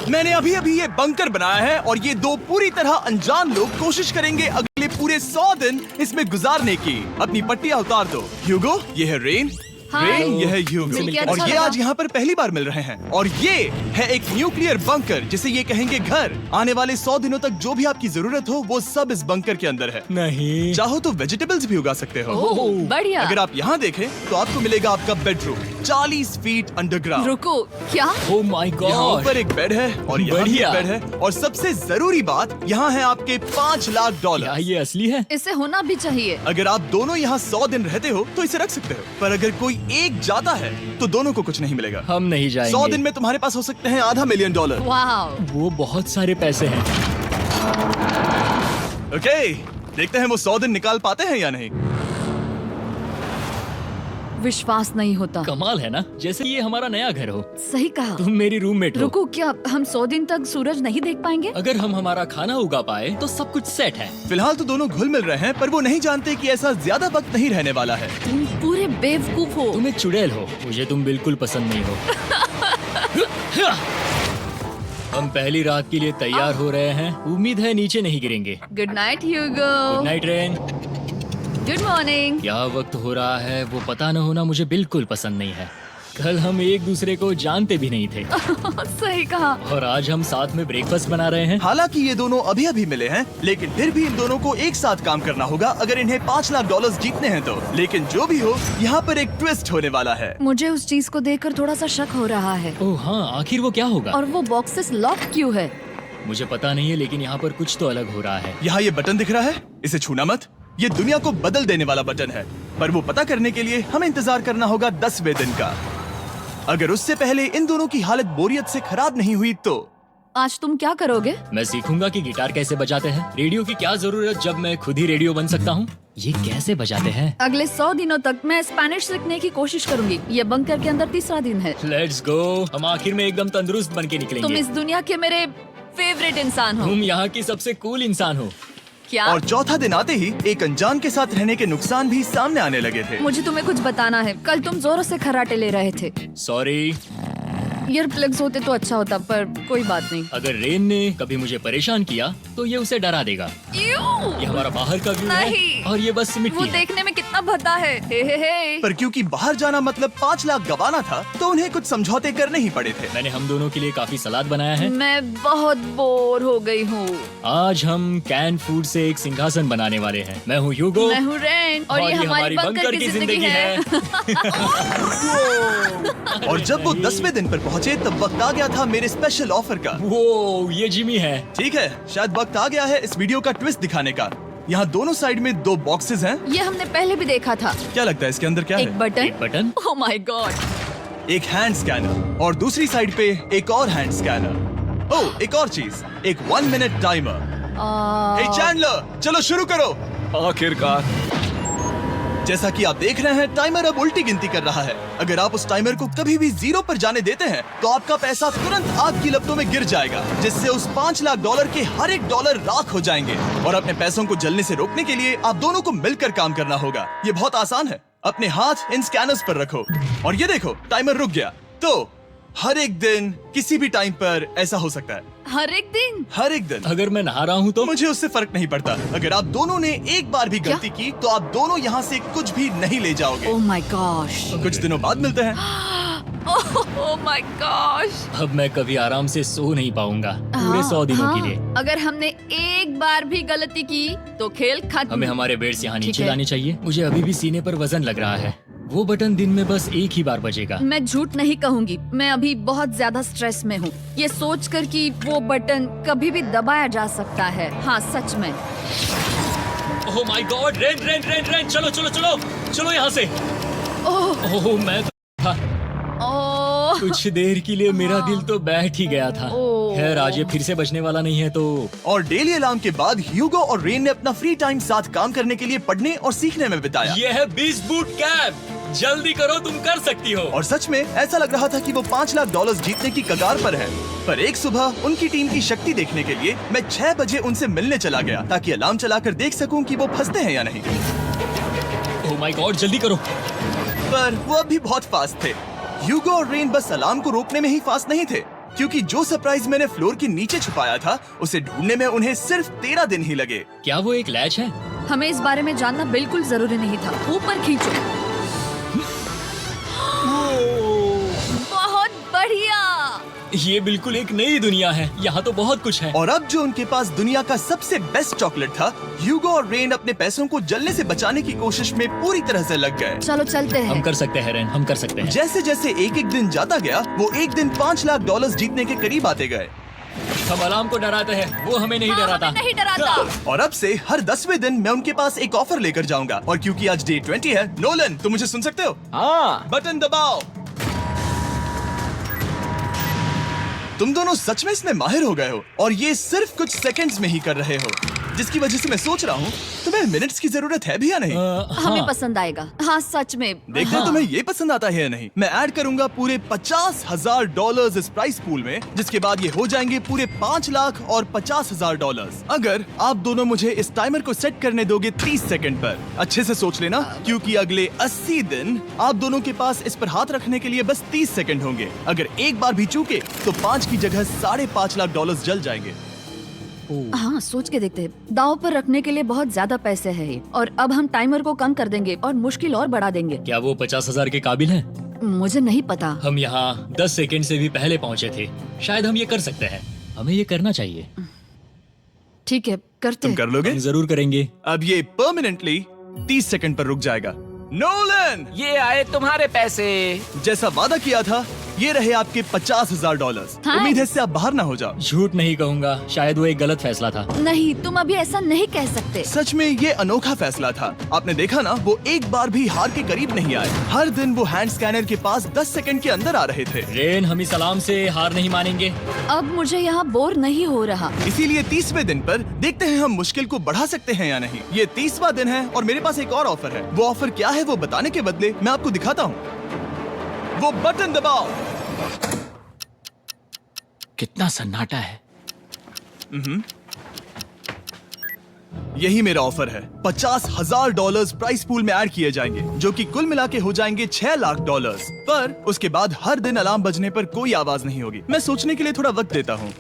मैंने अभी अभी ये बंकर बनाया है और ये दो पूरी तरह अनजान लोग कोशिश करेंगे अगले पूरे 100 दिन इसमें गुजारने की। अपनी पट्टियां उतार दो। ह्यूगो, ये है रेन। रेन, ये है ह्यूगो और ये आज यहाँ पर पहली बार मिल रहे हैं। और ये है एक न्यूक्लियर बंकर जिसे ये कहेंगे घर। आने वाले 100 दिनों तक जो भी आपकी जरूरत हो वो सब इस बंकर के अंदर है। नहीं, चाहो तो वेजिटेबल्स भी उगा सकते हो। बढ़िया। अगर आप यहाँ देखें तो आपको मिलेगा आपका बेडरूम 40 फीट अंडरग्राउंड। रुको, क्या? ओह माय यहाँ गॉड। ऊपर एक बेड है और यहाँ भी एक बढ़िया। बेड है और सबसे जरूरी बात यहाँ है आपके $5 लाख। क्या ये असली है? इसे होना भी चाहिए। अगर आप दोनों यहाँ 100 दिन रहते हो तो इसे रख सकते हो, पर अगर कोई एक जाता है तो दोनों को कुछ नहीं मिलेगा। हम नहीं जाएंगे। 100 दिन में तुम्हारे पास हो सकते हैं $500 मिलियन। वाह, वो बहुत सारे पैसे हैं। ओके, देखते हैं वो 100 दिन निकाल पाते हैं या नहीं। विश्वास नहीं होता। कमाल है ना, जैसे ये हमारा नया घर हो। सही कहा। तुम मेरी रूममेट हो। रुको, क्या हम 100 दिन तक सूरज नहीं देख पाएंगे? अगर हम हमारा खाना उगा पाए तो सब कुछ सेट है। फिलहाल तो दोनों घुल मिल रहे हैं, पर वो नहीं जानते कि ऐसा ज्यादा वक्त नहीं रहने वाला है। तुम पूरे बेवकूफ हो। तुम एक चुड़ैल हो, मुझे तुम बिल्कुल पसंद नहीं हो। हम पहली रात के लिए तैयार हो रहे हैं। उम्मीद है नीचे नहीं गिरेंगे। Good night Hugo. Good night Ren. Good morning. क्या वक्त हो रहा है वो पता न होना मुझे बिल्कुल पसंद नहीं है। कल हम एक दूसरे को जानते भी नहीं थे सही कहा। और आज हम साथ में ब्रेकफास्ट बना रहे हैं। हालांकि ये दोनों अभी अभी मिले हैं, लेकिन फिर भी इन दोनों को एक साथ काम करना होगा अगर इन्हें $5 लाख जीतने हैं तो। लेकिन जो भी हो, यहाँ पर एक ट्विस्ट होने वाला है। मुझे उस चीज को देखकर थोड़ा सा शक हो रहा है। ओह हाँ, आखिर वो क्या होगा? और वो बॉक्सेस लॉक क्यों है? मुझे पता नहीं है, लेकिन यहाँ पर कुछ तो अलग हो रहा है। यहाँ ये बटन दिख रहा है, इसे छूना मत। ये दुनिया को बदल देने वाला बटन है, पर वो पता करने के लिए हमें इंतजार करना होगा 10वें दिन का। अगर उससे पहले इन दोनों की हालत बोरियत से खराब नहीं हुई तो आज तुम क्या करोगे? मैं सीखूंगा कि गिटार कैसे बजाते हैं। रेडियो की क्या जरूरत जब मैं खुद ही रेडियो बन सकता हूँ। ये कैसे बजाते हैं? अगले 100 दिनों तक मैं स्पेनिश सीखने की कोशिश करूंगी। ये बंकर के अंदर तीसरा दिन है। Let's go. हम आखिर में एकदम तंदुरुस्त बन के निकलेंगे। तुम इस दुनिया के मेरे फेवरेट इंसान हो। तुम यहाँ की सबसे कूल इंसान हो। क्या? और चौथा दिन आते ही एक अनजान के साथ रहने के नुकसान भी सामने आने लगे थे। मुझे तुम्हें कुछ बताना है। कल तुम जोरों से खर्राटे ले रहे थे। सॉरी। ईयर प्लग्स होते तो अच्छा होता, पर कोई बात नहीं। अगर रेन ने कभी मुझे परेशान किया तो ये उसे डरा देगा। ये हमारा बाहर का व्यू है नहीं। और ये बस मिट्टी वो है। देखने में कितना भद्दा है। हे। पर क्योंकि बाहर जाना मतलब 5 लाख गंवाना था, तो उन्हें कुछ समझौते करने ही पड़े थे। मैंने हम दोनों के लिए काफी सलाद बनाया है। मैं बहुत बोर हो गई हूँ। आज हम कैन फूड से एक सिंहासन बनाने वाले हैं। मैं हूँ ह्यूगो मैं हूँ रेन और ये हमारी बंकर की जिंदगी है। और जब वो 10वें दिन पर पहुँचे तब वक्त आ गया था मेरे स्पेशल ऑफर का। वो ये जिमी है। ठीक है, शायद वक्त आ गया है इस वीडियो का ट्विस्ट दिखाने का। यहाँ दोनों साइड में 2 बॉक्सेस हैं। ये हमने पहले भी देखा था। क्या लगता है इसके अंदर क्या एक है? बटन। एक बटन। Oh my God. एक हैंड स्कैनर और दूसरी साइड पे एक और हैंड स्कैनर। ओह, एक और चीज, एक 1 मिनट टाइमर। हे चैंडलर, चलो शुरू करो। आखिरकार। जैसा कि आप देख रहे हैं, टाइमर अब उल्टी गिनती कर रहा है। अगर आप उस टाइमर को कभी भी 0 पर जाने देते हैं तो आपका पैसा तुरंत आग की लपटों में गिर जाएगा, जिससे उस $5 लाख के हर एक डॉलर राख हो जाएंगे। और अपने पैसों को जलने से रोकने के लिए आप दोनों को मिलकर काम करना होगा। ये बहुत आसान है। अपने हाथ इन स्कैनर्स पर रखो और ये देखो, टाइमर रुक गया। तो हर एक दिन किसी भी टाइम पर ऐसा हो सकता है। हर एक दिन? हर एक दिन। अगर मैं नहा रहा हूँ तो मुझे उससे फर्क नहीं पड़ता। अगर आप दोनों ने एक बार भी गलती की तो आप दोनों यहाँ से कुछ भी नहीं ले जाओगे। Oh my gosh. कुछ दिनों बाद मिलते हैं। Oh my gosh. अब मैं कभी आराम से सो नहीं पाऊंगा पूरे 100 दिनों के लिए। अगर हमने एक बार भी गलती की तो खेल खत्म। हमें हमारे बेड से यहाँ ठीक नीचे है। लानी चाहिए। मुझे अभी भी सीने पर वजन लग रहा है। वो बटन दिन में बस एक ही बार बजेगा। मैं झूठ नहीं कहूँगी, मैं अभी बहुत ज्यादा स्ट्रेस में हूँ, ये सोचकर कि वो बटन कभी भी दबाया जा सकता है। हाँ सच में। ओह my God, rain rain rain rain, चलो चलो चलो चलो यहाँ से। ओह मैं तो था। ओह कुछ देर के लिए मेरा दिल तो बैठ ही गया था। ओह। खैर आज ये फिर से बचने वाला नहीं है तो। और डेली अलार्म के बाद ह्यूगो और रेन ने अपना फ्री टाइम साथ काम करने के लिए पढ़ने और सीखने में बिताया। ये है 20 बूट कैम्प। जल्दी करो, तुम कर सकती हो। और सच में ऐसा लग रहा था कि वो $5 लाख जीतने की कगार पर है। पर एक सुबह उनकी टीम की शक्ति देखने के लिए मैं 6 बजे उनसे मिलने चला गया, ताकि अलार्म चलाकर देख सकूं कि वो फंसते हैं या नहीं। ओह माय गॉड, जल्दी करो। पर वो अभी बहुत फास्ट थे। ह्यूगो और रेन बस अलार्म को रोकने में ही फास्ट नहीं थे, क्योंकि जो सरप्राइज मैंने फ्लोर के नीचे छुपाया था उसे ढूंढने में उन्हें सिर्फ 13 दिन ही लगे। क्या वो एक लैच है? हमें इस बारे में जानना बिल्कुल जरूरी नहीं था। ऊपर खींचो। बहुत बढ़िया। ये बिल्कुल एक नई दुनिया है। यहाँ तो बहुत कुछ है। और अब जो उनके पास दुनिया का सबसे बेस्ट चॉकलेट था, ह्यूगो और रेन अपने पैसों को जलने से बचाने की कोशिश में पूरी तरह से लग गए। चलो चलते हम हैं। कर सकते हैं रेन, हम कर सकते हैं। जैसे जैसे एक एक दिन जाता गया वो एक दिन $5 लाख जीतने के करीब आते गए। हम अलार्म को डराते हैं, वो हमें नहीं हाँ, डराता। हमें नहीं डराता। और अब से हर 10वें दिन मैं उनके पास एक ऑफर लेकर जाऊंगा। और क्योंकि आज डे 20 है, नोलन तुम मुझे सुन सकते हो? हाँ। बटन दबाओ। तुम दोनों सच में इसमें माहिर हो गए हो और ये सिर्फ कुछ सेकंड्स में ही कर रहे हो, जिसकी वजह से मैं सोच रहा हूँ तुम्हें मिनट्स की जरूरत है भी या नहीं। हमें हाँ। पसंद आएगा। हाँ सच में। देखते हैं तुम्हें ये पसंद आता है या नहीं। मैं ऐड करूंगा पूरे $50,000 इस प्राइस पूल में, जिसके बाद ये हो जाएंगे पूरे $5 लाख और $50,000 अगर आप दोनों मुझे इस टाइमर को सेट करने दोगे 30 सेकंड पर। अच्छे से सोच लेना, क्योंकि अगले 80 दिन आप दोनों के पास इस पर हाथ रखने के लिए बस 30 सेकंड होंगे। अगर एक बार भी चूके तो 5 की जगह $5.5 लाख जल जाएंगे। हाँ सोच के देखते हैं। दांव पर रखने के लिए बहुत ज्यादा पैसे है ये। और अब हम टाइमर को कम कर देंगे और मुश्किल और बढ़ा देंगे। क्या वो 50,000 के काबिल हैं? मुझे नहीं पता। हम यहाँ 10 सेकंड से भी पहले पहुँचे थे। शायद हम ये कर सकते हैं। हमें ये करना चाहिए। ठीक है करते तुम हैं। कर लोगे? हम जरूर करेंगे। अब ये परमानेंटली 30 सेकंड पर रुक जाएगा। नोलन, ये आए तुम्हारे पैसे। जैसा वादा किया था, ये रहे आपके $50,000। हाँ। उम्मीद है इससे आप बाहर ना हो जाओ। झूठ नहीं कहूँगा, शायद वो एक गलत फैसला था। नहीं तुम अभी ऐसा नहीं कह सकते। सच में ये अनोखा फैसला था। आपने देखा ना, वो एक बार भी हार के करीब नहीं आए। हर दिन वो हैंड स्कैनर के पास 10 सेकंड के अंदर आ रहे थे। रेन, हम इस अलार्म से हार नहीं मानेंगे। अब मुझे यहाँ बोर नहीं हो रहा। इसीलिए 30वें दिन पर देखते हैं हम मुश्किल को बढ़ा सकते हैं या नहीं। ये 30वां दिन है और मेरे पास एक और ऑफर है। वो ऑफर क्या है वो बताने के बदले मैं आपको दिखाता हूँ। वो बटन दबाओ। कितना सन्नाटा है। यही मेरा ऑफर है। $50,000 प्राइस पूल में ऐड किए जाएंगे, जो कि कुल मिला के हो जाएंगे $6 लाख। पर उसके बाद हर दिन अलार्म बजने पर कोई आवाज नहीं होगी। मैं सोचने के लिए थोड़ा वक्त देता हूँ।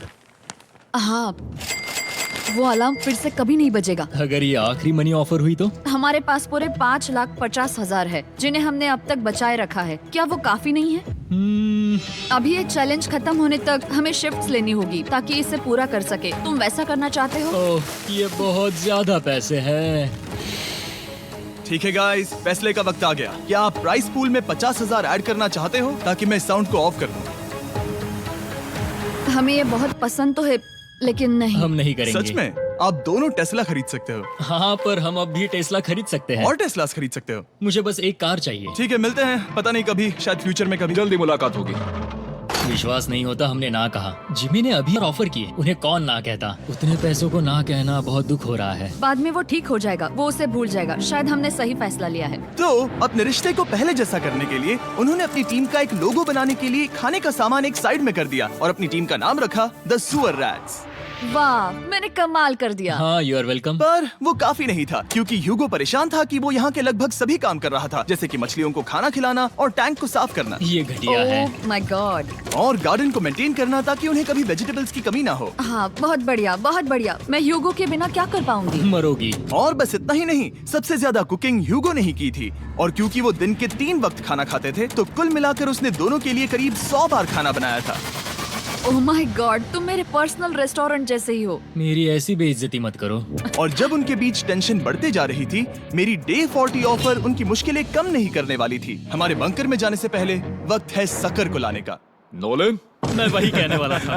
हाँ वो अलार्म फिर से कभी नहीं बजेगा। अगर ये आखिरी मनी ऑफर हुई तो? हमारे पास पूरे $5,50,000 है, जिन्हें हमने अब तक बचाए रखा है। क्या वो काफी नहीं है? अभी ये चैलेंज खत्म होने तक हमें शिफ्ट्स लेनी होगी ताकि इसे पूरा कर सके। तुम वैसा करना चाहते हो? ओह, ये बहुत ज्यादा पैसे हैं। ठीक है गाइस, फैसले का वक्त आ गया। क्या आप प्राइस पूल में 50,000 ऐड करना चाहते हो ताकि मैं साउंड को ऑफ कर दूं? हमें ये बहुत पसंद तो है, लेकिन नहीं। हम नहीं करेंगे। सच में? आप दोनों टेस्ला खरीद सकते हो हाँ, पर हम अब भी टेस्ला खरीद सकते हैं। और टेस्लास खरीद सकते हो। मुझे बस एक कार चाहिए। ठीक है, मिलते हैं। पता नहीं कभी, शायद फ्यूचर में कभी। जल्दी मुलाकात होगी। विश्वास नहीं होता हमने ना कहा। जिमी ने अभी ऑफर किए, उन्हें कौन ना कहता। उतने पैसों को ना कहना बहुत दुख हो रहा है। बाद में वो ठीक हो जाएगा, वो उसे भूल जाएगा। शायद हमने सही फैसला लिया है। तो अपने रिश्ते को पहले जैसा करने के लिए उन्होंने अपनी टीम का एक लोगो बनाने के लिए खाने का सामान एक साइड में कर दिया और अपनी टीम का नाम रखा द सुअर रैट्स। वाह, मैंने कमाल कर दिया। हाँ, यू आर वेलकम। पर वो काफी नहीं था, क्योंकि ह्यूगो परेशान था कि वो यहाँ के लगभग सभी काम कर रहा था, जैसे कि मछलियों को खाना खिलाना और टैंक को साफ करना ये घटिया है। ओह माय गॉड। और गार्डन को मेंटेन करना ताकि उन्हें कभी वेजिटेबल्स की कमी ना हो। हाँ बहुत बढ़िया, बहुत बढ़िया। मैं ह्यूगो के बिना क्या कर पाऊंगी? मरोगी। और बस इतना ही नहीं, सबसे ज्यादा कुकिंग ह्यूगो ने ही की थी। और क्योंकि वो दिन के 3 वक्त खाना खाते थे, तो कुल मिलाकर उसने दोनों के लिए करीब 100 बार खाना बनाया था। ओह माय गॉड, तुम मेरे पर्सनल रेस्टोरेंट जैसे ही हो। मेरी ऐसी बेइज्जती मत करो। और जब उनके बीच टेंशन बढ़ते जा रही थी, मेरी डे 40 ऑफर उनकी मुश्किलें कम नहीं करने वाली थी। हमारे बंकर में जाने से पहले वक्त है सकर को लाने का। नोलन। मैं वही कहने वाला था।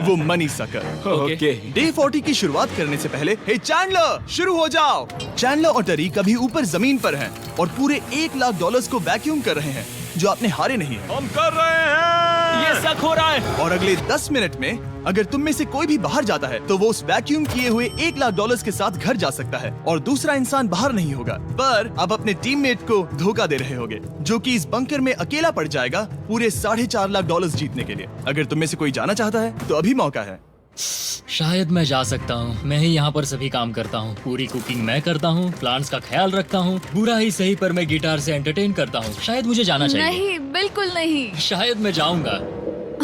वो मनी सकर। ओके। डे 40 की शुरुआत करने से पहले, हे चैंडलर, शुरू हो जाओ। चैंडलर और टरीक अभी ऊपर जमीन पर हैं और पूरे $1 लाख को वैक्यूम कर रहे हैं, जो आपने हारे नहीं है। हम कर रहे हैं। ये शक हो रहा है। और अगले 10 मिनट में अगर तुम में से कोई भी बाहर जाता है, तो वो उस वैक्यूम किए हुए $1 लाख के साथ घर जा सकता है और दूसरा इंसान बाहर नहीं होगा। पर अब अपने टीममेट को धोखा दे रहे होगे, जो कि इस बंकर में अकेला पड़ जाएगा पूरे $4.5 लाख जीतने के लिए। अगर तुम में से कोई जाना चाहता है, तो अभी मौका है। शायद मैं जा सकता हूँ। मैं ही यहाँ पर सभी काम करता हूँ। पूरी कुकिंग मैं करता हूँ, प्लांट्स का ख्याल रखता हूँ। बुरा ही सही, पर मैं गिटार से एंटरटेन करता हूँ। शायद मुझे जाना चाहिए। नहीं, बिल्कुल नहीं। शायद मैं जाऊंगा।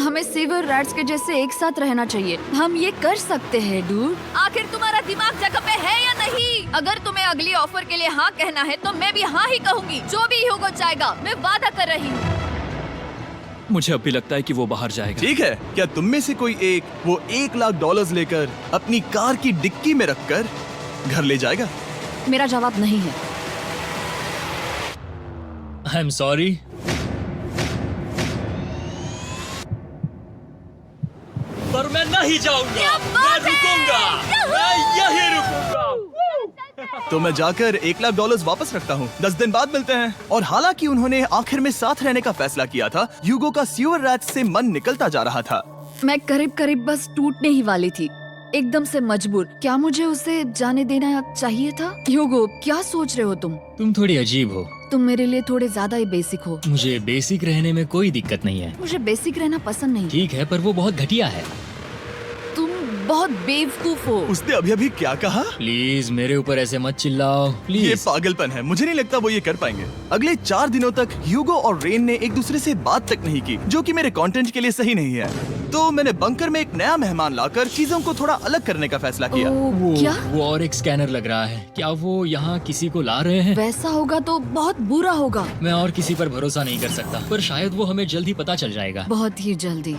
हमें सीवर रैट्स के जैसे एक साथ रहना चाहिए। हम ये कर सकते हैं डूड। आखिर तुम्हारा दिमाग जगह पे है या नहीं? अगर तुम्हें अगली ऑफर के लिए हाँ कहना है तो मैं भी हाँ ही कहूँगी। जो भी होगा जाएगा, मैं वादा कर रही हूँ। मुझे अब भी लगता है कि वो बाहर जाएगा। ठीक है, क्या तुम में से कोई एक वो $1,00,000 लेकर अपनी कार की डिक्की में रखकर घर ले जाएगा? मेरा जवाब नहीं है। I am sorry. पर मैं नहीं जाऊंगा। क्या मैं बात है? रुकूंगा। मैं यही रुकूंगा। तो मैं जाकर $1,00,000 वापस रखता हूँ। 10 दिन बाद मिलते हैं। और हालांकि उन्होंने आखिर में साथ रहने का फैसला किया था, ह्यूगो का सीवर रैट से मन निकलता जा रहा था। मैं करीब करीब बस टूटने ही वाली थी, एकदम से मजबूर। क्या मुझे उसे जाने देना चाहिए था? ह्यूगो, क्या सोच रहे हो तुम? तुम थोड़ी अजीब हो। तुम मेरे लिए थोड़े ज्यादा ही बेसिक हो। मुझे बेसिक रहने में कोई दिक्कत नहीं है। मुझे बेसिक रहना पसंद नहीं। ठीक है, पर वो बहुत घटिया है। तुम बहुत बेवकूफ हो। उसने अभी अभी क्या कहा? प्लीज मेरे ऊपर ऐसे मत चिल्लाओ ये प्लीज। पागलपन है। मुझे नहीं लगता वो ये कर पाएंगे। अगले 4 दिनों तक ह्यूगो और रेन ने एक दूसरे से बात तक नहीं की, जो कि मेरे कंटेंट के लिए सही नहीं है। तो मैंने बंकर में एक नया मेहमान लाकर चीजों को थोड़ा अलग करने का फैसला किया। ओ, क्या? वो और एक स्कैनर लग रहा है। क्या वो यहाँ किसी को ला रहे हैं? वैसा होगा तो बहुत बुरा होगा। मैं और किसी पर भरोसा नहीं कर सकता, पर शायद वो हमें जल्द ही पता चल जाएगा। बहुत ही जल्दी।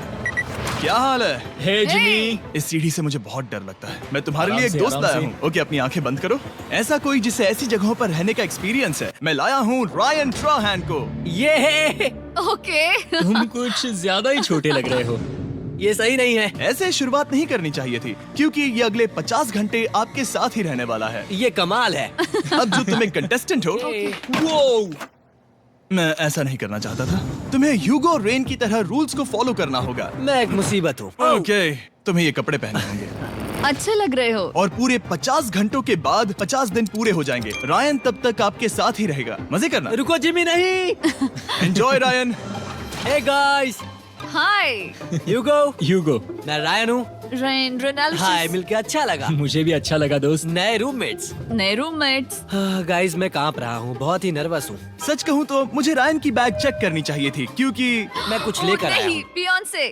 क्या हाल है? हे जिमी। इस सीढ़ी से मुझे बहुत डर लगता है। मैं तुम्हारे आराम लिए एक से, दोस्त आराम लाया से। हूँ। ओके, अपनी आंखें बंद करो। ऐसा कोई जिसे ऐसी जगहों पर रहने का एक्सपीरियंस है। मैं लाया हूँ रायन ट्राहैन को। ये ओके। तुम कुछ ज्यादा ही छोटे लग रहे हो। ये सही नहीं है। ऐसे शुरुआत नहीं करनी चाहिए थी, क्योंकि ये अगले 50 घंटे आपके साथ ही रहने वाला है। ये कमाल है। अब जो तुम एक कंटेस्टेंट हो, वो मैं ऐसा नहीं करना चाहता था। तुम्हें ह्यूगो और रेन की तरह रूल्स को फॉलो करना होगा। मैं एक मुसीबत हूँ। ओके, तुम्हें ये कपड़े पहनने होंगे। अच्छे लग रहे हो। और पूरे 50 घंटों के बाद 50 दिन पूरे हो जाएंगे। रायन तब तक आपके साथ ही रहेगा। मजे करना। रुको जिमी, नहीं। Enjoy Ryan. हे गाइस, हाय ह्यूगो, मैं रायन हूँ। Rain Reynold. हाय, मिलके अच्छा लगा। मुझे भी अच्छा लगा दोस्त। नए रूममेट्स। नए रूममेट्स। गाइस, मैं कांप रहा हूँ, बहुत ही नर्वस हूँ। सच कहूँ तो मुझे रायन की बैग चेक करनी चाहिए थी, क्योंकि मैं कुछ लेकर आया नहीं, हूँ। बियॉन्से।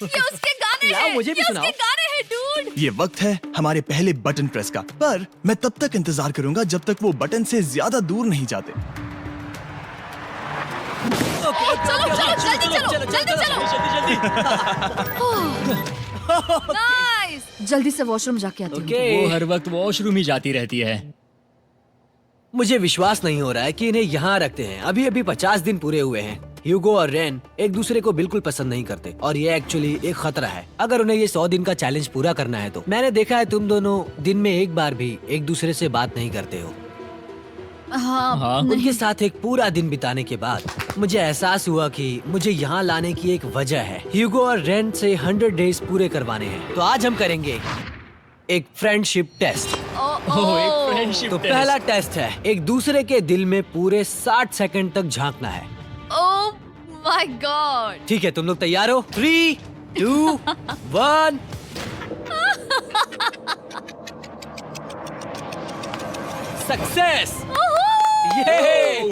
ये उसके गाने लाओ, हैं। मुझे भी ये सुनाओ। उसके गाने हैं डूड। ये वक्त है हमारे पहले बटन प्रेस का। पर मैं तब तक इंतजार करूंगा जब तक वो बटन से ज्यादा दूर नहीं जाते। चलो जल्दी नाइस। जल्दी से वॉशरूम जाके आती हूँ। ओके। वो हर वक्त वॉशरूम ही जाती रहती है। मुझे विश्वास नहीं हो रहा है कि इन्हें यहाँ रखते हैं। अभी अभी 50 दिन पूरे हुए हैं। ह्यूगो और रेन एक दूसरे को बिल्कुल पसंद नहीं करते और ये एक्चुअली एक खतरा है। अगर उन्हें ये 100 दिन का चैलेंज पूरा करना है तो। मैंने देखा है तुम दोनों दिन में एक बार भी एक दूसरे से बात नहीं करते हो। हाँ, उनके साथ एक पूरा दिन बिताने के बाद मुझे एहसास हुआ कि मुझे यहाँ लाने की एक वजह है। ह्यूगो और रेन से 100 डेज पूरे करवाने हैं। तो आज हम करेंगे एक फ्रेंडशिप टेस्ट। ओह, एक फ्रेंडशिप तो टेस्ट। पहला टेस्ट है, एक दूसरे के दिल में पूरे 60 सेकंड तक झांकना है। ओह माय गॉड। ठीक है, तुम लोग तैयार हो? 3, 2, 1। सक्सेस!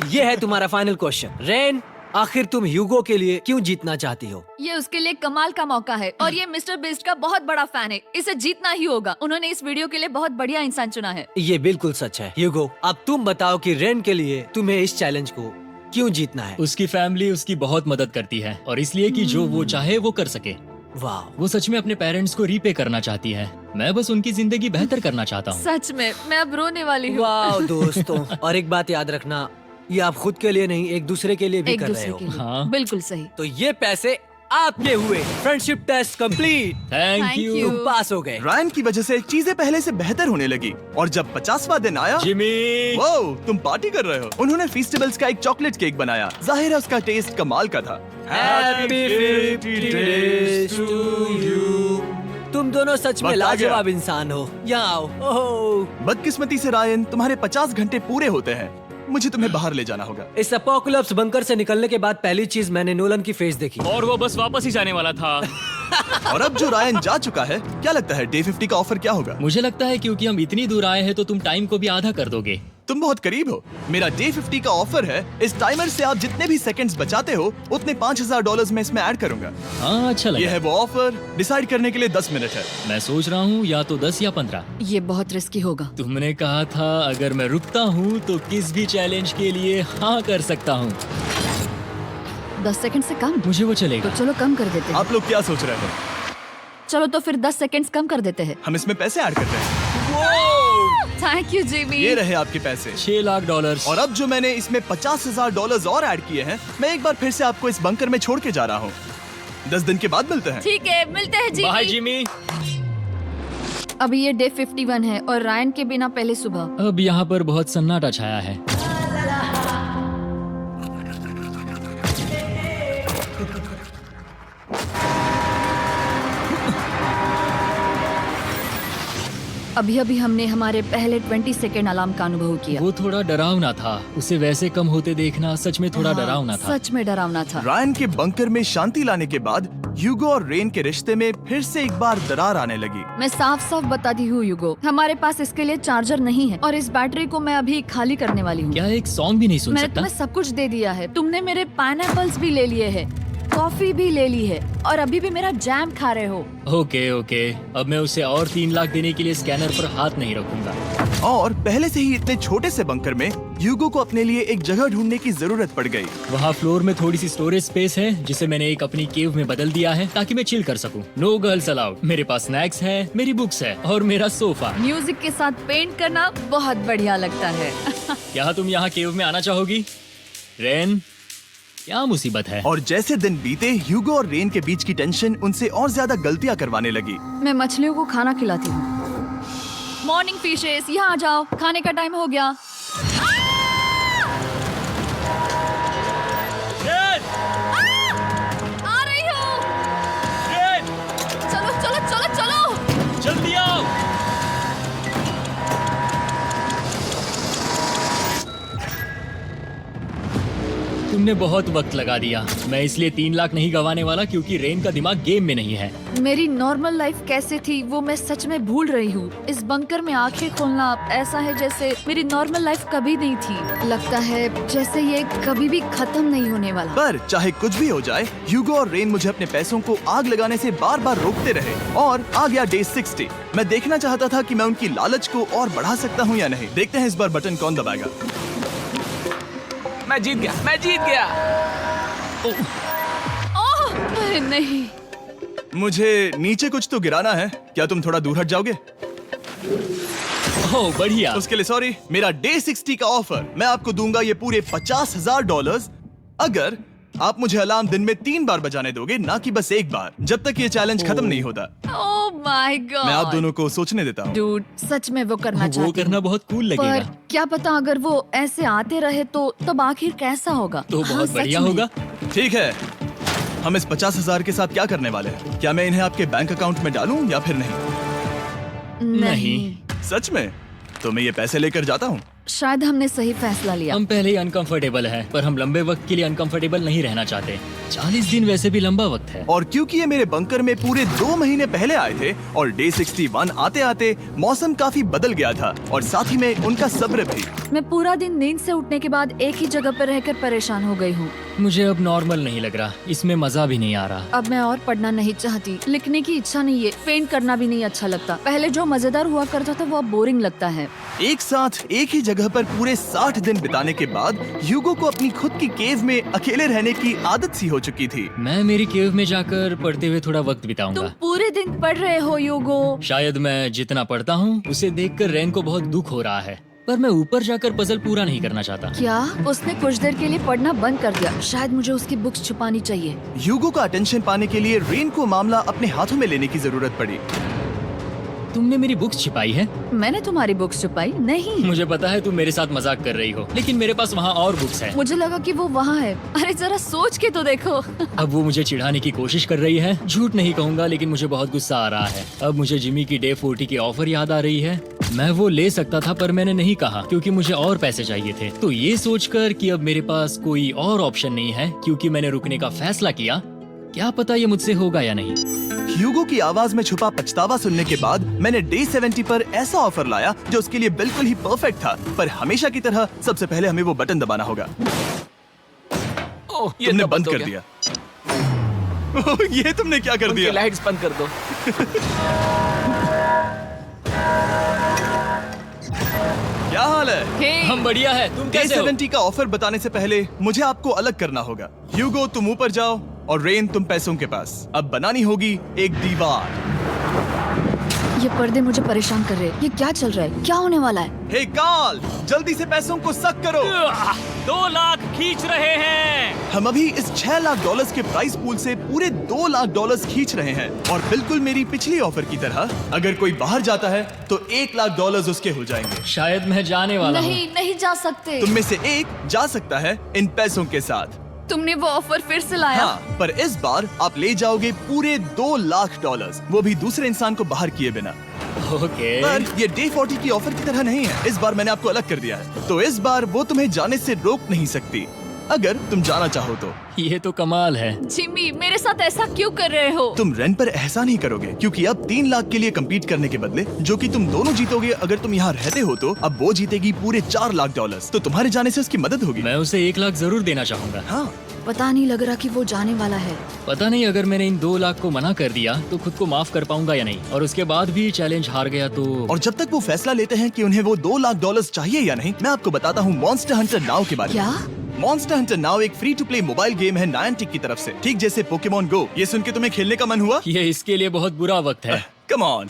ये है तुम्हारा फाइनल क्वेश्चन। रेन, आखिर तुम ह्यूगो के लिए क्यों जीतना चाहती हो? ये उसके लिए कमाल का मौका है और ये मिस्टर बीस्ट का बहुत बड़ा फैन है। इसे जीतना ही होगा। उन्होंने इस वीडियो के लिए बहुत बढ़िया इंसान चुना है। ये बिल्कुल सच है। ह्यूगो, अब तुम बताओ कि रेन के लिए तुम्हें इस चैलेंज को क्यों जीतना है? उसकी फैमिली उसकी बहुत मदद करती है और इसलिए कि जो वो चाहे वो कर सके। वाह, वो सच में अपने पेरेंट्स को रीपे करना चाहती है। मैं बस उनकी जिंदगी बेहतर करना चाहता हूँ। सच में मैं अब रोने वाली हूँ। वाह दोस्तों। और एक बात याद रखना, ये आप खुद के लिए नहीं, एक दूसरे के लिए भी एक कर रहे दूसरे हो। के लिए। हाँ। बिल्कुल सही। तो ये पैसे आपके हुए। Friendship test complete. Thank Thank you you। तुम पास हो गए। रायन की वजह से चीजें पहले से बेहतर होने लगी। और जब 50वां दिन आया, जिमी। वो तुम पार्टी कर रहे हो। उन्होंने फीस्टेबल्स का एक चॉकलेट केक बनाया। जाहिर है उसका टेस्ट कमाल का था। Happy 50 days to you। तुम दोनों सच में वक्त आ गया। लाजवाब इंसान हो। यहाँ आओ। ओह, बदकिस्मती से रायन, तुम्हारे 50 घंटे पूरे होते हैं। मुझे तुम्हें बाहर ले जाना होगा। इस अपोकलिप्स बंकर से निकलने के बाद पहली चीज मैंने नोलन की फेस देखी। और वो बस वापस ही जाने वाला था। और अब जो रायन जा चुका है, क्या लगता है डे 50 का ऑफर क्या होगा? मुझे लगता है क्योंकि हम इतनी दूर आए हैं तो तुम टाइम को भी आधा कर दोगे। तुम बहुत करीब हो। मेरा डे 50 का ऑफर है। इस टाइमर से आप जितने भी सेकंड्स बचाते हो उतने $5000 मैं इसमें ऐड करूंगा। हाँ अच्छा ये लगा। है वो ऑफर। डिसाइड करने के लिए 10 मिनट है। मैं सोच रहा हूँ या तो 10 या 15। ये बहुत रिस्की होगा। तुमने कहा था अगर मैं रुकता हूँ तो किस भी चैलेंज के लिए हाँ कर सकता हूँ। 10 सेकंड से कम? मुझे वो तो चलेगा। चलो कम कर देते हैं। आप लोग क्या सोच रहे हैं? चलो तो फिर 10 सेकंड्स कम कर देते हैं। हम इसमें पैसे ऐड करते हैं। Thank you Jimmy. ये रहे आपके पैसे। $6 लाख। और अब जो मैंने इसमें $50,000 और ऐड किए हैं, मैं एक बार फिर से आपको इस बंकर में छोड़ के जा रहा हूँ। 10 दिन के बाद मिलते हैं। ठीक है, मिलते हैं बाय जिमी। जिमी। अभी ये डे 51 है और रायन के बिना पहले सुबह। अब यहाँ पर बहुत सन्नाटा छाया है। अभी अभी हमने हमारे पहले 20 सेकेंड अलार्म का अनुभव किया। वो थोड़ा डरावना था। उसे वैसे कम होते देखना सच में थोड़ा हाँ, डरावना था। सच में डरावना था। रायन के बंकर में शांति लाने के बाद ह्यूगो और रेन के रिश्ते में फिर से एक बार दरार आने लगी। मैं साफ साफ बताती हूँ युगो, हमारे पास इसके लिए चार्जर नहीं है और इस बैटरी को मैं अभी खाली करने वाली हूँ। क्या एक सॉन्ग भी नहीं सुन मैंने सकता? तुम्हें सब कुछ दे दिया है। तुमने मेरे पाइनएप्पल्स भी ले लिए हैं, कॉफी भी ले ली है और अभी भी मेरा जैम खा रहे हो। ओके ओके, अब मैं उसे और 3 लाख देने के लिए स्कैनर पर हाथ नहीं रखूंगा। और पहले से ही इतने छोटे से बंकर में ह्यूगो को अपने लिए एक जगह ढूंढने की जरूरत पड़ गई। वहाँ फ्लोर में थोड़ी सी स्टोरेज स्पेस है जिसे मैंने एक अपनी केव में बदल दिया है ताकि मैं चिल कर सकूं। No girls allowed. मेरे पास स्नैक्स है, मेरी बुक्स है और मेरा सोफा। म्यूजिक के साथ पेंट करना बहुत बढ़िया लगता है। क्या तुम यहाँ केव में आना चाहोगी? रेन, क्या मुसीबत है? और जैसे दिन बीते, ह्यूगो और रेन के बीच की टेंशन उनसे और ज्यादा गलतियां करवाने लगी। मैं मछलियों को खाना खिलाती हूँ। मॉर्निंग फिशेस, यहाँ आ जाओ, खाने का टाइम हो गया। रेन! आ रही हूँ। रेन! चलो चलो चलो चलो। जल्दी आओ। तुमने बहुत वक्त लगा दिया। मैं इसलिए 3 लाख नहीं गंवाने वाला क्योंकि रेन का दिमाग गेम में नहीं है। मेरी नॉर्मल लाइफ कैसे थी वो मैं सच में भूल रही हूँ। इस बंकर में आंखें खोलना ऐसा है जैसे मेरी नॉर्मल लाइफ कभी नहीं थी। लगता है जैसे ये कभी भी खत्म नहीं होने वाला। पर चाहे कुछ भी हो जाए, ह्यूगो और रेन मुझे अपने पैसों को आग लगाने से बार बार रोकते रहे। और आ गया डे 60। मैं देखना चाहता था कि मैं उनकी लालच को और बढ़ा सकता हूँ या नहीं। देखते हैं इस बार बटन कौन दबाएगा। मैं जीत गया, मैं जीत गया। ओह अरे नहीं। मुझे नीचे कुछ तो गिराना है। क्या तुम थोड़ा दूर हट जाओगे? ओह बढ़िया। उसके लिए सॉरी। मेरा डे 60 का ऑफर, मैं आपको दूंगा ये पूरे $50,000 अगर आप मुझे अलार्म दिन में 3 बार बजाने दोगे, ना कि बस एक बार, जब तक ये चैलेंज खत्म नहीं होता। ओह माय गॉड। मैं आप दोनों को सोचने देता हूँ। डूड, सच में वो करना वो चाहती करना हूँ। बहुत कूल पर लगेगा। क्या पता अगर वो ऐसे आते रहे तो तब आखिर कैसा होगा। तो हाँ, बहुत सच बढ़िया में। होगा। ठीक है, हम इस 50,000 के साथ क्या करने वाले हैं? क्या मैं इन्हें आपके बैंक अकाउंट में डालूं या फिर नहीं? नहीं। सच में? तो मैं ये पैसे लेकर जाता हूँ। शायद हमने सही फैसला लिया। हम पहले ही अनकंफर्टेबल हैं, पर हम लंबे वक्त के लिए अनकंफर्टेबल नहीं रहना चाहते। 40 दिन वैसे भी लंबा वक्त है। और क्योंकि ये मेरे बंकर में पूरे 2 महीने पहले आए थे और डे 61 आते आते मौसम काफी बदल गया था और साथ ही में उनका सब्र भी। मैं पूरा दिन नींद से उठने के बाद एक ही जगह पर रहकर परेशान हो गई हूँ। मुझे अब नॉर्मल नहीं लग रहा, इसमें मजा भी नहीं आ रहा। अब मैं और पढ़ना नहीं चाहती, लिखने की इच्छा नहीं है, पेंट करना भी नहीं अच्छा लगता। पहले जो मजेदार हुआ करता था वो अब बोरिंग लगता है। एक साथ एक ही जगह पर पूरे 60 दिन बिताने के बाद ह्यूगो को अपनी खुद की केव में अकेले रहने की आदत सी हो चुकी थी। मैं मेरी केव में जाकर पढ़ते हुए थोड़ा वक्त तुम बिताऊंगा। पूरे दिन पढ़ रहे हो योगो। शायद मैं जितना पढ़ता हूँ उसे देखकर रेन को बहुत दुख हो रहा है, पर मैं ऊपर जाकर पजल पूरा नहीं करना चाहता। क्या उसने कुछ देर के लिए पढ़ना बंद कर दिया? शायद मुझे उसकी बुक्स छुपानी चाहिए। ह्यूगो का अटेंशन पाने के लिए रेन को मामला अपने हाथों में लेने की जरूरत पड़ी। तुमने मेरी बुक्स छिपाई है? मैंने तुम्हारी बुक्स छुपाई नहीं। मुझे पता है तुम मेरे साथ मजाक कर रही हो, लेकिन मेरे पास वहाँ और बुक्स हैं। मुझे लगा कि वो वहाँ है। अरे जरा सोच के तो देखो। अब वो मुझे चिढ़ाने की कोशिश कर रही है। झूठ नहीं कहूंगा, लेकिन मुझे बहुत गुस्सा आ रहा है। अब मुझे जिमी की डे 40 की ऑफर याद आ रही है। मैं वो ले सकता था पर मैंने नहीं कहा क्योंकि मुझे और पैसे चाहिए थे। तो ये सोचकर कि अब मेरे पास कोई और ऑप्शन नहीं है क्योंकि मैंने रुकने का फैसला किया, क्या पता ये मुझसे होगा या नहीं। ह्यूगो की आवाज में छुपा पछतावा सुनने के बाद मैंने डे 70 पर ऐसा ऑफर लाया जो उसके लिए बिल्कुल ही परफेक्ट था। पर हमेशा की तरह सबसे पहले हमें वो बटन दबाना होगा। ओह, ये तुमने तो बंद हो कर गया। दिया। ओह, ये तुमने क्या कर उनकी दिया? लाइट्स बंद कर दो। क्या हाल है? हे, हम बढ़िया है, तुम डे कैसे हो? 70 का ऑफर बताने से पहले मुझे आपको अलग करना होगा। ह्यूगो तुम ऊपर जाओ और रेन तुम पैसों के पास। अब बनानी होगी एक दीवार। ये पर्दे मुझे परेशान कर रहे हैं। ये क्या चल रहा है? क्या होने वाला है? हे कार्ल, जल्दी से पैसों को सक करो। 2 लाख खींच रहे हैं। हम अभी इस $6 लाख के प्राइस पूल से पूरे $2 लाख खींच रहे हैं और बिल्कुल मेरी पिछली ऑफर की तरह अगर कोई बाहर जाता है तो $1 लाख उसके हो जाएंगे। शायद मैं जाने वाला हूँ। नहीं जा सकते। तुम में से एक जा सकता है इन पैसों के साथ। तुमने वो ऑफर फिर से लाया? हाँ, पर इस बार आप ले जाओगे पूरे $2 लाख, वो भी दूसरे इंसान को बाहर किए बिना। ओके। पर ये डे 40 की ऑफर की तरह नहीं है। इस बार मैंने आपको अलग कर दिया है, तो इस बार वो तुम्हें जाने से रोक नहीं सकती अगर तुम जाना चाहो तो। ये तो कमाल है। जिमी, मेरे साथ ऐसा क्यों कर रहे हो? तुम रेंट पर एहसान ही करोगे क्योंकि अब 3 लाख के लिए कम्पीट करने के बदले जो कि तुम दोनों जीतोगे अगर तुम यहाँ रहते हो, तो अब वो जीतेगी पूरे $4 लाख। तो तुम्हारे जाने से उसकी मदद होगी। मैं उसे 1 लाख जरूर देना चाहूंगा। हाँ, पता नहीं लग रहा कि वो जाने वाला है। पता नहीं अगर मैंने इन 2 लाख को मना कर दिया तो खुद को माफ कर पाऊंगा या नहीं, और उसके बाद भी चैलेंज हार गया तो। और जब तक वो फैसला लेते हैं कि उन्हें वो $2 लाख चाहिए या नहीं, मैं आपको बताता हूँ मॉन्स्टर हंटर नाउ के बारे में। क्या? मॉन्स्टर हंटर नाउ एक free to play mobile game है नायंटिक की तरफ से, ठीक जैसे पोकेमॉन गो। ये सुन के तुम्हें खेलने का मन हुआ? ये इसके लिए बहुत बुरा वक्त है। Come on.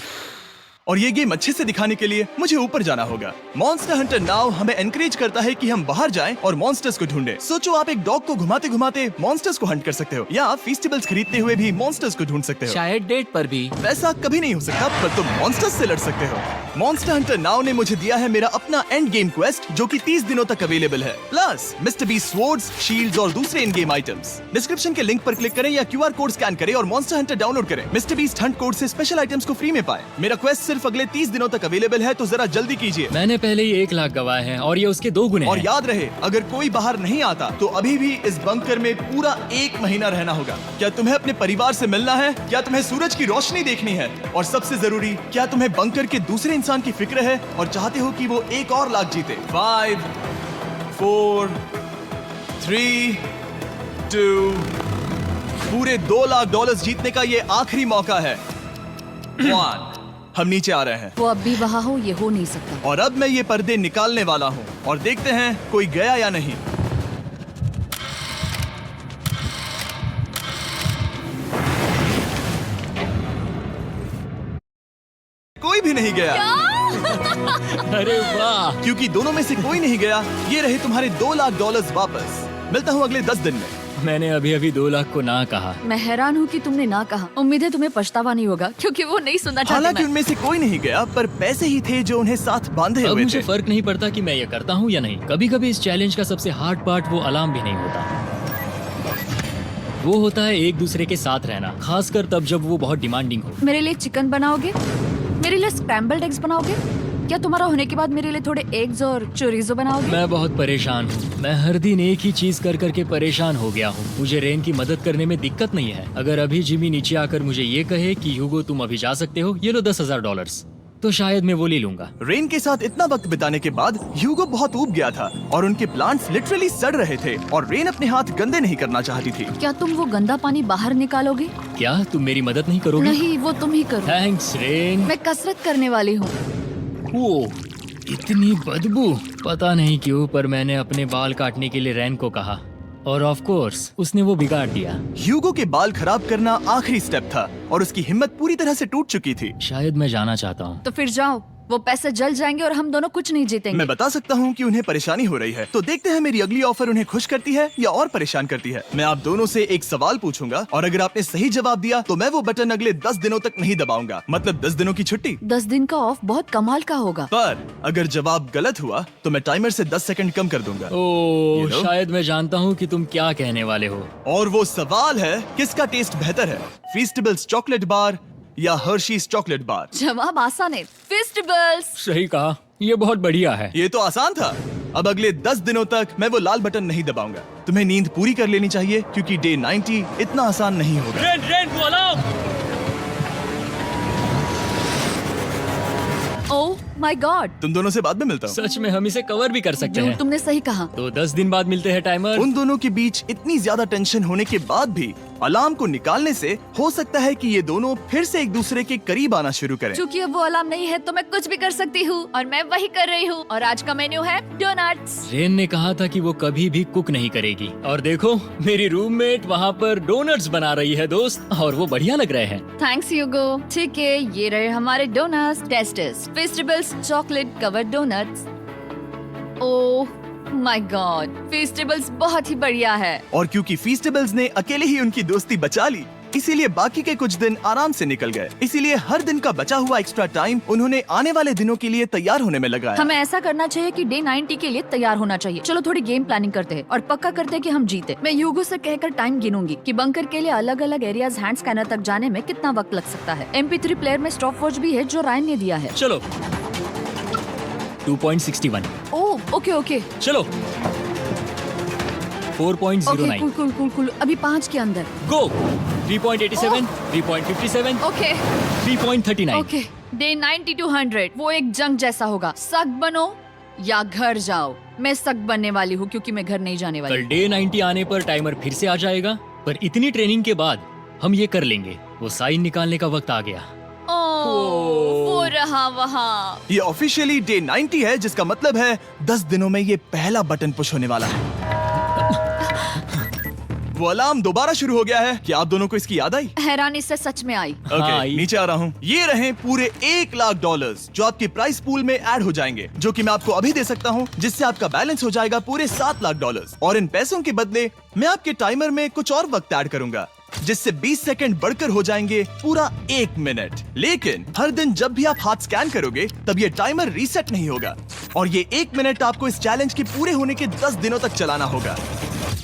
और ये गेम अच्छे से दिखाने के लिए मुझे ऊपर जाना होगा। मॉन्स्टर हंटर नाउ हमें एनकरेज करता है कि हम बाहर जाएं और मॉन्स्टर्स को ढूंढें। सोचो, आप एक डॉग को घुमाते घुमाते मॉन्स्टर्स को हंट कर सकते हो, या आप फेस्टिवल्स खरीदते हुए भी मॉन्स्टर्स को ढूंढ सकते हो। शायद डेट पर भी। वैसा कभी नहीं हो सकता, पर तुम मॉन्स्टर्स से लड़ सकते हो। मॉन्स्टर हंटर नाउ ने मुझे दिया है मेरा अपना एंड गेम क्वेस्ट जो कि 30 दिनों तक अवेलेबल है, plus mister beast swords, shields और दूसरे इन गेम आइटम्स। डिस्क्रिप्शन के लिंक पर क्लिक करें या QR कोड स्कैन करें और मॉन्स्टर हंटर डाउनलोड करें। मिस्टर बीस्ट हंट कोड से स्पेशल आइटम्स को फ्री में पाएं। मेरा क्वेस्ट सिर्फ अगले 30 दिनों तक अवेलेबल है, तो जरा जल्दी कीजिए। मैंने पहले ही 1 लाख गवाए हैं और ये उसके 2 गुने और हैं। याद रहे, अगर कोई बाहर नहीं आता तो अभी भी इस बंकर में पूरा 1 महीना रहना होगा। क्या तुम्हें अपने परिवार से मिलना है? क्या तुम्हें सूरज की रोशनी देखनी है? और सबसे जरूरी, क्या तुम्हें बंकर के दूसरे इंसान की फिक्र है और चाहते हो कि वो एक और लाख जीते? 5, 4, 3, 2, पूरे $2 लाख जीतने का ये आखिरी मौका है। 1, हम नीचे आ रहे हैं वो अब भी वहाँ हो, ये हो नहीं सकता। और अब मैं ये पर्दे निकालने वाला हूँ और देखते हैं कोई गया या नहीं। कोई भी नहीं गया। अरे वाह। क्योंकि दोनों में से कोई नहीं गया, ये रहे तुम्हारे $2 लाख वापस। मिलता हूँ अगले 10 दिन में। मैंने अभी अभी 2 लाख को ना कहा। मैं हैरान हूँ कि तुमने ना कहा। उम्मीद है तुम्हें पछतावा नहीं होगा, क्योंकि वो नहीं सुनना चाहते। हालांकि मैं। उनमें से कोई नहीं गया, पर पैसे ही थे जो उन्हें साथ बांधे अब हुए मुझे थे। फर्क नहीं पड़ता कि मैं ये करता हूँ या नहीं। कभी कभी इस चैलेंज का सबसे हार्ड पार्ट वो अलार्म भी नहीं होता, वो होता है एक दूसरे के साथ रहना, खासकर तब जब वो बहुत डिमांडिंग हो। मेरे लिए चिकन बनाओगे? मेरे लिए स्क्रैम्बल्ड एग्स बनाओगे? क्या तुम्हारा होने के बाद मेरे लिए थोड़े एग्स और चोरिजो बनाओगे? मैं बहुत परेशान हूँ। मैं हर दिन एक ही चीज कर करके परेशान हो गया हूँ। मुझे रेन की मदद करने में दिक्कत नहीं है। अगर अभी जिमी नीचे आकर मुझे ये कहे कि ह्यूगो तुम अभी जा सकते हो, ये लो $10,000, तो शायद मैं वो ले लूंगा। रेन के साथ इतना वक्त बिताने के बाद ह्यूगो बहुत ऊब गया था और उनके प्लांट्स लिटरली सड़ रहे थे और रेन अपने हाथ गंदे नहीं करना चाहती थी। क्या तुम वो गंदा पानी बाहर निकालोगे? क्या तुम मेरी मदद नहीं करोगे? नहीं, वो तुम ही करो। Thanks rain. मैं कसरत करने वाली हूँ। वो इतनी बदबू। पता नहीं क्यों, पर मैंने अपने बाल काटने के लिए रेन को कहा और ऑफ कोर्स उसने वो बिगाड़ दिया। ह्यूगो के बाल खराब करना आखिरी स्टेप था और उसकी हिम्मत पूरी तरह से टूट चुकी थी। शायद मैं जाना चाहता हूँ। तो फिर जाओ, वो पैसे जल जाएंगे और हम दोनों कुछ नहीं जीतेंगे। मैं बता सकता हूँ कि उन्हें परेशानी हो रही है, तो देखते हैं मेरी अगली ऑफर उन्हें खुश करती है या और परेशान करती है। मैं आप दोनों से एक सवाल पूछूंगा और अगर आपने सही जवाब दिया तो मैं वो बटन अगले 10 दिनों तक नहीं दबाऊंगा, मतलब 10 दिनों की छुट्टी। 10 दिन का ऑफ बहुत कमाल का होगा। पर अगर जवाब गलत हुआ तो मैं टाइमर से 10 सेकंड कम कर दूंगा। ओह, You know? शायद मैं जानता हूँ कि तुम क्या कहने वाले हो। और वो सवाल है, किसका टेस्ट बेहतर है, फीस्टेबल्स चॉकलेट बार या हर्शीज चॉकलेट बार? जवाब आसान है, फेस्टिवल्स। सही कहा, ये बहुत बढ़िया है। ये तो आसान था। अब अगले 10 दिनों तक मैं वो लाल बटन नहीं दबाऊंगा। तुम्हें नींद पूरी कर लेनी चाहिए क्योंकि डे 90 इतना आसान नहीं होगा। रेन, रेन को अलार्म। My God. तुम दोनों से बाद में मिलता हूँ। सच में हम इसे कवर भी कर सकते हैं। तुमने सही कहा। तो 10 दिन बाद मिलते हैं टाइमर। उन दोनों के बीच इतनी ज्यादा टेंशन होने के बाद भी अलार्म को निकालने से हो सकता है कि ये दोनों फिर से एक दूसरे के करीब आना शुरू करें। क्योंकि अब वो अलार्म नहीं है तो मैं कुछ भी कर सकती हूँ और मैं वही कर रही हूँ। और आज का मेन्यू है डोनट्स। रेन ने कहा था कि वो कभी भी कुक नहीं करेगी और देखो मेरी रूममेट वहाँ पर डोनट्स बना रही है दोस्त, और वो बढ़िया लग रहे हैं। Thanks Hugo. ठीक है, ये रहे हमारे donuts. Testers festivals chocolate covered donuts. Oh my god, festivals बहुत ही बढ़िया है। और क्योंकि फीस्टेबल्स ने अकेले ही उनकी दोस्ती बचा ली, इसीलिए बाकी के कुछ दिन आराम से निकल गए। इसीलिए हर दिन का बचा हुआ एक्स्ट्रा टाइम उन्होंने आने वाले दिनों के लिए तैयार होने में लगाया। हमें ऐसा करना चाहिए कि डे 90 के लिए तैयार होना चाहिए। चलो थोड़ी गेम प्लानिंग करते हैं और पक्का करते हैं कि हम जीते। मैं ह्यूगो से कहकर टाइम गिनूंगी कि बंकर के लिए अलग अलग एरियाज हैंड स्कैनर तक जाने में कितना वक्त लग सकता है। MP3 प्लेयर में स्टॉप वॉच भी है जो रायन ने दिया है। चलो 2.61। ओह ओके ओके चलो 4.09। Okay cool cool cool cool. अभी 5 के अंदर। गो 3.87, 3.57, ओके 3.39। ओके। डे 90 to 100 वो एक जंग जैसा होगा। सख्त बनो या घर जाओ। मैं सख्त बनने वाली हूँ क्योंकि मैं घर नहीं जाने वाली। कल डे 90 आने पर टाइमर फिर से आ जाएगा, पर इतनी ट्रेनिंग के बाद हम ये कर लेंगे। वो साइन निकालने का वक्त आ गया। वो रहा वहाँ। ये ऑफिशियली डे 90 है, जिसका मतलब है 10 दिनों में ये पहला बटन पुश होने वाला है। वो अलार्म दोबारा शुरू हो गया है। क्या आप दोनों को इसकी याद आई? हैरानी से सच में आई। ओके, नीचे आ रहा हूँ। ये रहे पूरे $1,00,000 जो आपके प्राइस पूल में ऐड हो जाएंगे, जो कि मैं आपको अभी दे सकता हूँ, जिससे आपका बैलेंस हो जाएगा पूरे $7,00,000। और इन पैसों के बदले मैं आपके टाइमर में कुछ और वक्त ऐड करूंगा, जिससे 20 सेकंड बढ़कर हो जाएंगे पूरा 1 मिनट। लेकिन हर दिन जब भी आप हाथ स्कैन करोगे तब ये टाइमर रीसेट नहीं होगा, और ये 1 मिनट आपको इस चैलेंज के पूरे होने के 10 दिनों तक चलाना होगा।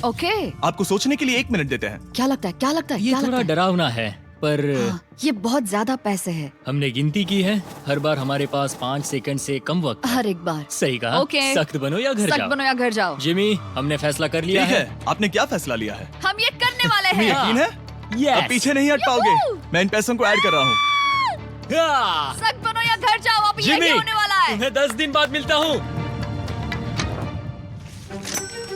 ओके। आपको सोचने के लिए 1 मिनट देते हैं। क्या लगता है क्या लगता है ये क्या थोड़ा लगता है? डरावना है, पर हाँ, ये बहुत ज्यादा पैसे है हमने गिनती की है। हर बार हमारे पास 5 सेकंड से कम वक्त है। हर एक बार। सही कहा। ओके। सख्त बनो या घर सख्त जाओ। बनो या घर जाओ। जिमी, हमने फैसला कर लिया ठीक है। है, आपने क्या फैसला लिया है? हम ये करने वाले तुम्हें हैं। यकीन है? Yes. अब पीछे नहीं हट पाओगे। मैं इन पैसों को ऐड कर रहा हूँ। हाँ। सख्त बनो या घर जाओ। अब जिमी, यही होने वाला है। तुम्हें 10 दिन बाद मिलता हूँ।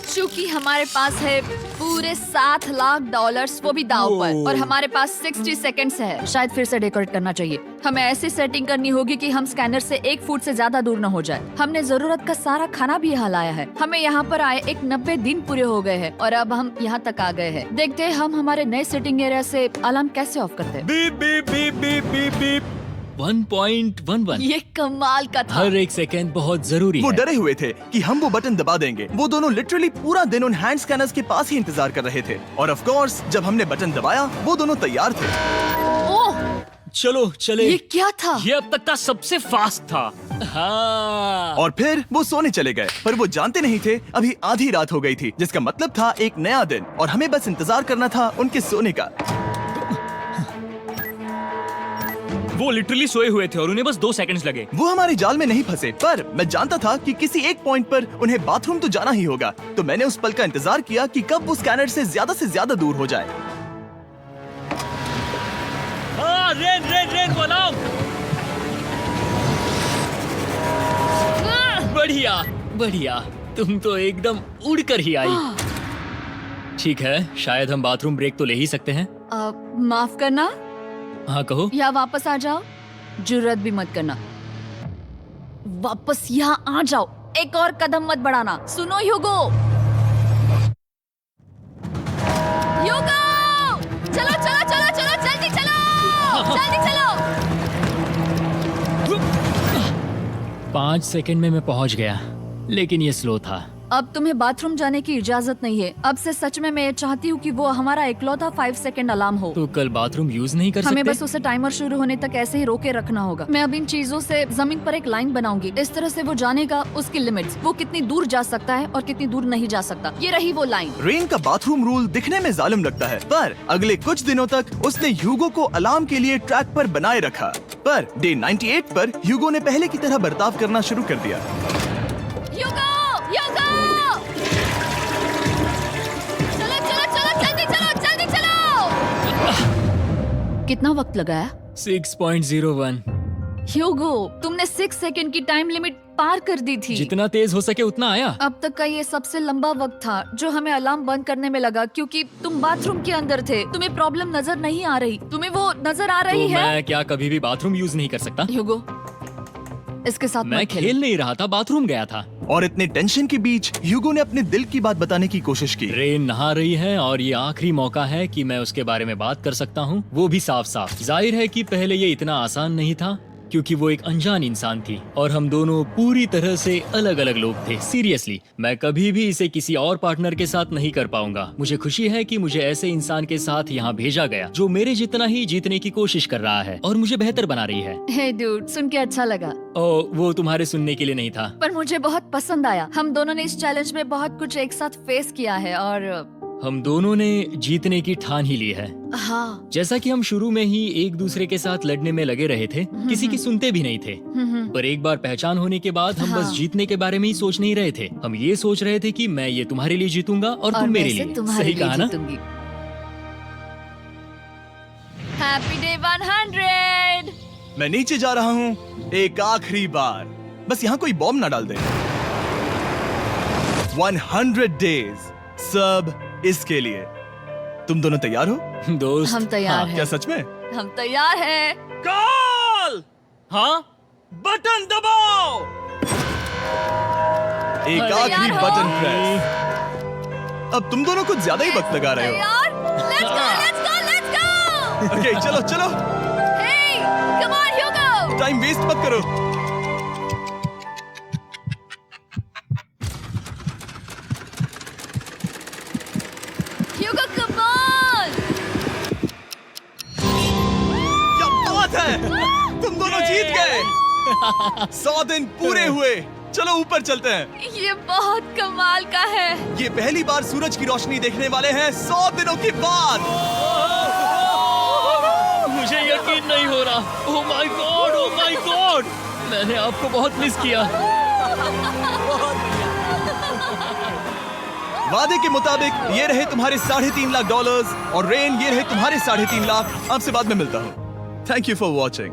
चूंकि हमारे पास है पूरे $7,00,000 वो भी दाव पर, और हमारे पास 60 सेकंड्स है। शायद फिर से डेकोरेट करना चाहिए। हमें ऐसी सेटिंग करनी होगी कि हम स्कैनर से 1 फुट से ज्यादा दूर न हो जाए। हमने जरूरत का सारा खाना भी यहाँ लाया है। हमें यहाँ पर आए 90 दिन पूरे हो गए हैं और अब हम यहाँ तक आ गए हैं। देखते हैं हम हमारे नए सेटिंग एरिया से अलार्म कैसे ऑफ करते हैं। Beep beep beep beep beep beep. 1.11। ये कमाल का था। हर एक सेकंड बहुत जरूरी वो है। डरे हुए थे कि हम वो बटन दबा देंगे। वो दोनों लिटरली पूरा दिन उन हैंड स्कैनर्स के पास ही इंतजार कर रहे थे, और ऑफ कोर्स जब हमने बटन दबाया वो दोनों तैयार थे। ओह, चलो चले। ये क्या था? ये अब तक का सबसे फास्ट था। हाँ। और फिर वो सोने चले गए, पर वो जानते नहीं थे अभी आधी रात हो गई थी, जिसका मतलब था एक नया दिन, और हमें बस इंतजार करना था उनके सोने का। वो लिटरली सोए हुए थे और उन्हें बस 2 सेकंड्स लगे। वो हमारे जाल में नहीं फंसे, पर मैं जानता था कि किसी एक पॉइंट पर उन्हें बाथरूम तो जाना ही होगा, तो मैंने उस पल का इंतजार किया कि कब वो स्कैनर से ज्यादा दूर हो जाए। Rain rain rain alarm. बढ़िया बढ़िया, तुम तो एकदम उड़कर ही आई। ठीक है, शायद हम बाथरूम ब्रेक तो ले ही सकते हैं। माफ करना हाँ कहो। या वापस आ जाओ। जुर्रत भी मत करना। वापस यहाँ आ जाओ। एक और कदम मत बढ़ाना। सुनो ह्यूगो। ह्यूगो, चलो चलो चलो चलो, जल्दी चलो जल्दी चलो। 5 सेकंड में मैं पहुंच गया, लेकिन ये स्लो था। अब तुम्हें बाथरूम जाने की इजाजत नहीं है। अब से सच में मैं चाहती हूँ कि वो हमारा इकलौता 5 सेकंड अलार्म हो। तो कल बाथरूम यूज नहीं कर सकते? हमें बस उसे टाइमर शुरू होने तक ऐसे ही रोके रखना होगा। मैं अब इन चीजों से जमीन पर एक लाइन बनाऊंगी। इस तरह से वो जानेगा उसकी लिमिट्स, वो कितनी दूर जा सकता है और कितनी दूर नहीं जा सकता। ये रही वो लाइन। रेन का बाथरूम रूल दिखने में जालिम लगता है, पर अगले कुछ दिनों तक उसने ह्यूगो को अलार्म के लिए ट्रैक पर बनाए रखा। पर डे 98 पर ह्यूगो ने पहले की तरह बर्ताव करना शुरू कर दिया। ह्यूगो, ह्यूगो! चलो चलो चलो, जल्दी चलो जल्दी चलो। कितना वक्त लगाया? 6.01। ह्यूगो, तुमने 6 सेकंड की टाइम लिमिट पार कर दी थी। जितना तेज हो सके उतना आया। अब तक का ये सबसे लंबा वक्त था जो हमें अलार्म बंद करने में लगा, क्योंकि तुम बाथरूम के अंदर थे। तुम्हें प्रॉब्लम नजर नहीं आ रही, तुम्हें वो नजर आ रही तो है? मैं क्या कभी भी बाथरूम यूज नहीं कर सकता? ह्यूगो, इसके साथ मैं मत खेलो। खेल नहीं रहा था, बाथरूम गया था। और इतने टेंशन के बीच ह्यूगो ने अपने दिल की बात बताने की कोशिश की। रेन नहा रही है और ये आखिरी मौका है कि मैं उसके बारे में बात कर सकता हूँ, वो भी साफ साफ। जाहिर है कि पहले ये इतना आसान नहीं था क्योंकि वो एक अनजान इंसान थी और हम दोनों पूरी तरह से अलग अलग लोग थे। सीरियसली, मैं कभी भी इसे किसी और पार्टनर के साथ नहीं कर पाऊंगा। मुझे खुशी है कि मुझे ऐसे इंसान के साथ यहाँ भेजा गया जो मेरे जितना ही जीतने की कोशिश कर रहा है और मुझे बेहतर बना रही है। हे डूड, सुन के अच्छा लगा, वो तुम्हारे सुनने के लिए नहीं था। पर मुझे बहुत पसंद आया। हम दोनों ने इस चैलेंज में बहुत कुछ एक साथ फेस किया है और हम दोनों ने जीतने की ठान ही ली है। हाँ। जैसा कि हम शुरू में ही एक दूसरे के साथ लड़ने में लगे रहे थे, किसी की सुनते भी नहीं थे। पर एक बार पहचान होने के बाद हम बस हाँ। जीतने के बारे में ही सोच नहीं रहे थे। हम ये सोच रहे थे कि मैं ये तुम्हारे लिए जीतूंगा और तुम मेरे मैं लिए। इसे तुम्हारे सही लिए कहा ना? जीतूंगी। Happy day 100। मैं नीचे जा रहा हूँ एक आखिरी बार, बस यहाँ कोई बॉम्ब ना डाल दे। 100 डेज, सब इसके लिए। तुम दोनों तैयार हो? दोस्त, हम तैयार हाँ, हैं। क्या सच में? हम तैयार हैं। कॉल! हाँ? बटन दबाओ। एक अरे आखिरी यार हो। Button press. अब तुम दोनों कुछ ज्यादा ही वक्त लगा रहे हो। तैयार? Let's go, let's go, let's go! Okay, चलो चलो, Hey, come on, Hugo! Time waste मत करो। Hugo, come on! क्या बात है, तुम दोनों जीत गए। 100 दिन पूरे हुए। चलो ऊपर चलते हैं। ये बहुत कमाल का है। ये पहली बार सूरज की रोशनी देखने वाले हैं 100 दिनों के बाद। मुझे यकीन नहीं हो रहा। ओह my God, oh my God, मैंने आपको बहुत मिस किया। वादे के मुताबिक ये रहे तुम्हारे $3.5 लाख और रेन ये रहे तुम्हारे $3.5 लाख। आपसे बाद में मिलता हूँ। Thank you for watching.